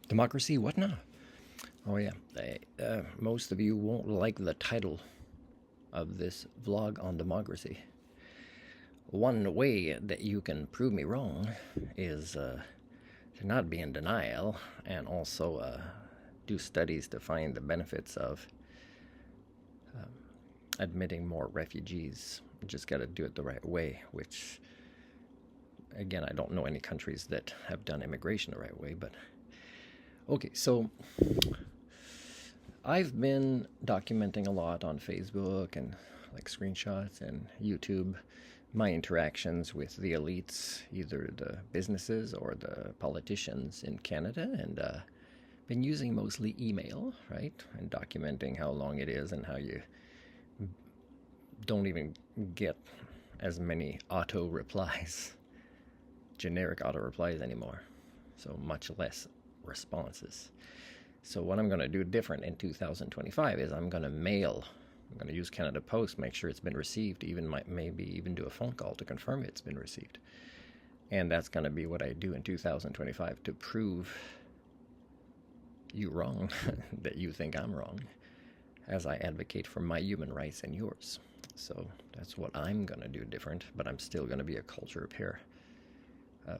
Democracy? What now? Oh, yeah. Most of you won't like the title of this vlog on democracy. One way that you can prove me wrong is to not be in denial and also do studies to find the benefits of admitting more refugees. You just got to do it the right way, which, again, I don't know any countries that have done immigration the right way, but okay, so I've been documenting a lot on Facebook and like screenshots and YouTube my interactions with the elites, either the businesses or the politicians in Canada, and been using mostly email, right? And documenting how long it is and how you don't even get as many auto replies, generic auto replies anymore. So much less responses. So what I'm going to do different in 2025 is I'm going to use Canada Post, make sure it's been received, maybe even do a phone call to confirm it's been received. And that's going to be what I do in 2025 to prove you wrong, that you think I'm wrong, as I advocate for my human rights and yours. So that's what I'm going to do different, but I'm still going to be a culture repair,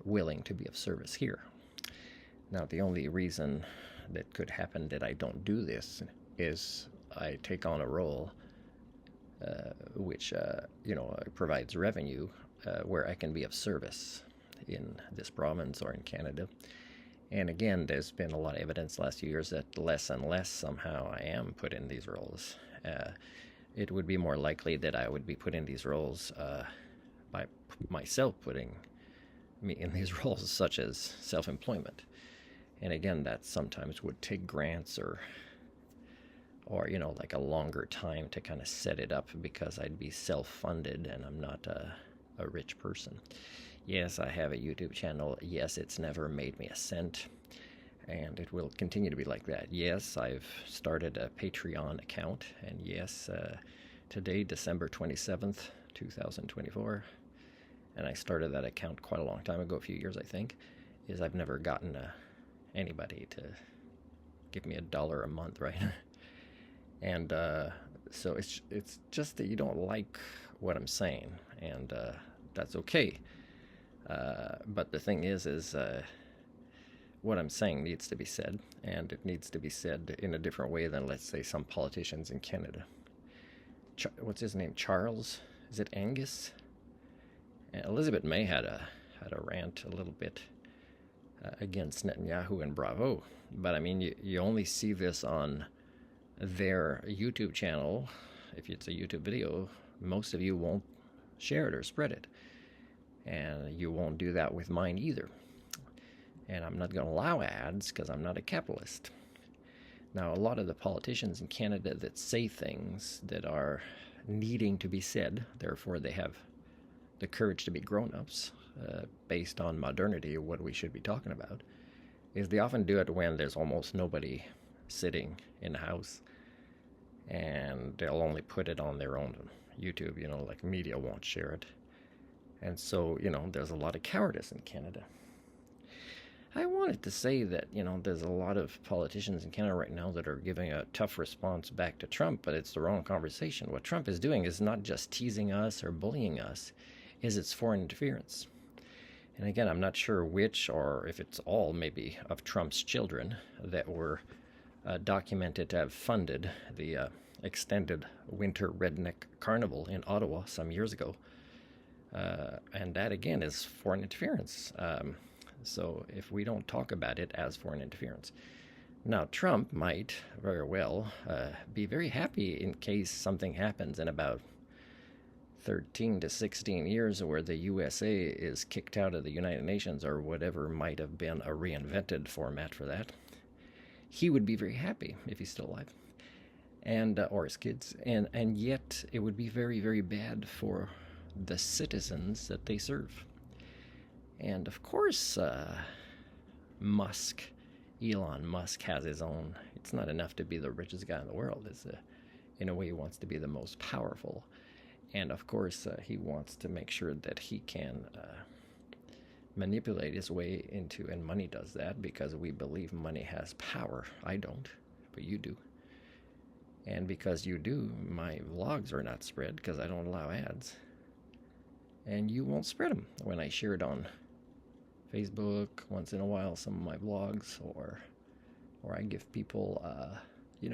willing to be of service here. Now, the only reason that could happen that I don't do this is I take on a role which provides revenue where I can be of service in this province or in Canada. And again, there's been a lot of evidence last few years that less and less somehow I am put in these roles. It would be more likely that I would be put in these roles by myself putting me in these roles, such as self-employment. And again, that sometimes would take grants or like a longer time to kind of set it up because I'd be self-funded and I'm not a rich person. Yes, I have a YouTube channel. Yes, it's never made me a cent, and it will continue to be like that. Yes, I've started a Patreon account, and yes, today, December 27th, 2024, and I started that account quite a long time ago, a few years, I think, is I've never gotten anybody to give me $1 a month, right? And so it's just that you don't like what I'm saying, and that's okay. But the thing is what I'm saying needs to be said, and it needs to be said in a different way than, let's say, some politicians in Canada. What's his name? Charles? Is it Angus? And Elizabeth May had a rant a little bit against Netanyahu and Bravo, but I mean, you only see this on their YouTube channel. If it's a YouTube video, most of you won't share it or spread it. And you won't do that with mine either. And I'm not going to allow ads because I'm not a capitalist. Now, a lot of the politicians in Canada that say things that are needing to be said, therefore they have the courage to be grown-ups based on modernity, what we should be talking about, is they often do it when there's almost nobody sitting in the house, and they'll only put it on their own YouTube, like media won't share it. And so, there's a lot of cowardice in Canada. I wanted to say that, there's a lot of politicians in Canada right now that are giving a tough response back to Trump, but it's the wrong conversation. What Trump is doing is not just teasing us or bullying us, it's foreign interference. And again, I'm not sure which, or if it's all maybe, of Trump's children that were documented to have funded the extended winter redneck carnival in Ottawa some years ago. And that, again, is foreign interference. So if we don't talk about it as foreign interference. Now, Trump might very well be very happy in case something happens in about 13 to 16 years where the USA is kicked out of the United Nations or whatever might have been a reinvented format for that. He would be very happy if he's still alive, and or his kids. And yet it would be very, very bad for the citizens that they serve. And of course, Elon Musk has his own. It's not enough to be the richest guy in the world. In a way, he wants to be the most powerful. And of course, he wants to make sure that he can manipulate its way into, and money does that because we believe money has power. I don't, but you do. And because you do, my vlogs are not spread because I don't allow ads. And you won't spread them when I share it on Facebook once in a while, some of my vlogs, or I give people,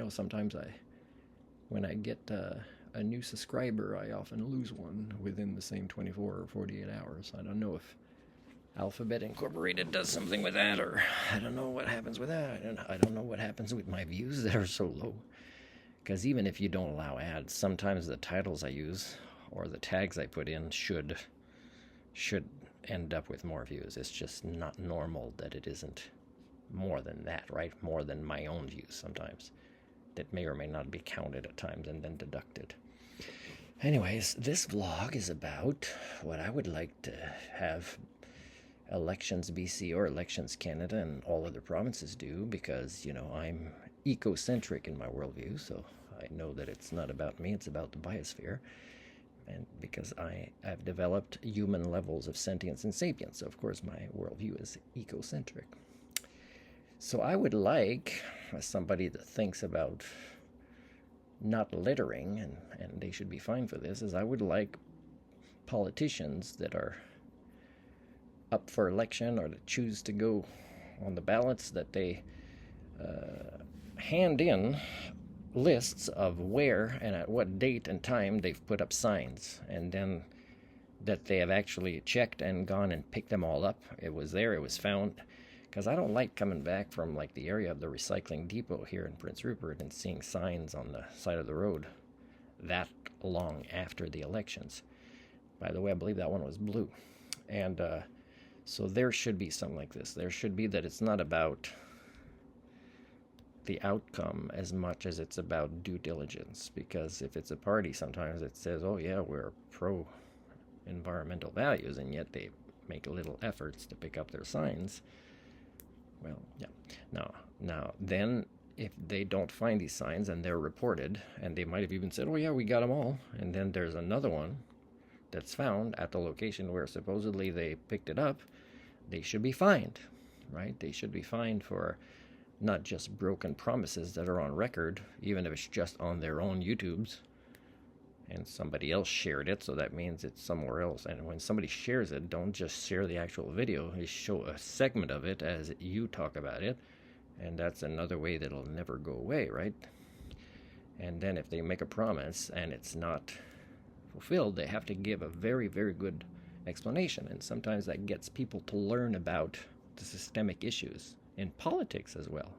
sometimes when I get a new subscriber, I often lose one within the same 24 or 48 hours. I don't know if Alphabet Incorporated does something with that, or I don't know what happens with that, and I don't know what happens with my views that are so low. Because even if you don't allow ads, sometimes the titles I use or the tags I put in should end up with more views. It's just not normal that it isn't more than that, right? More than my own views sometimes. That may or may not be counted at times and then deducted. Anyways, this vlog is about what I would like to have elections BC or elections Canada and all other provinces do, because, I'm ecocentric in my worldview, so I know that it's not about me, it's about the biosphere. And because I've developed human levels of sentience and sapience, so of course my worldview is ecocentric. So I would like, as somebody that thinks about not littering, and they should be fine for this, is I would like politicians that are up for election or that choose to go on the ballots, that they hand in lists of where and at what date and time they've put up signs, and then that they have actually checked and gone and picked them all up. It was there, it was found. Because I don't like coming back from like the area of the recycling depot here in Prince Rupert and seeing signs on the side of the road that long after the elections. By the way, I believe that one was blue. And so there should be something like this. There should be that it's not about the outcome as much as it's about due diligence. Because if it's a party, sometimes it says, oh yeah, we're pro environmental values, and yet they make little efforts to pick up their signs. Well, yeah. Now, then, if they don't find these signs and they're reported, and they might have even said, oh yeah, we got them all, and then there's another one that's found at the location where supposedly they picked it up, they should be fined, right? They should be fined for not just broken promises that are on record, even if it's just on their own YouTubes, and somebody else shared it, so that means it's somewhere else. And when somebody shares it, don't just share the actual video. You show a segment of it as you talk about it, and that's another way that it'll never go away, right? And then if they make a promise and it's not fulfilled, they have to give a very, very good explanation. And sometimes that gets people to learn about the systemic issues in politics as well.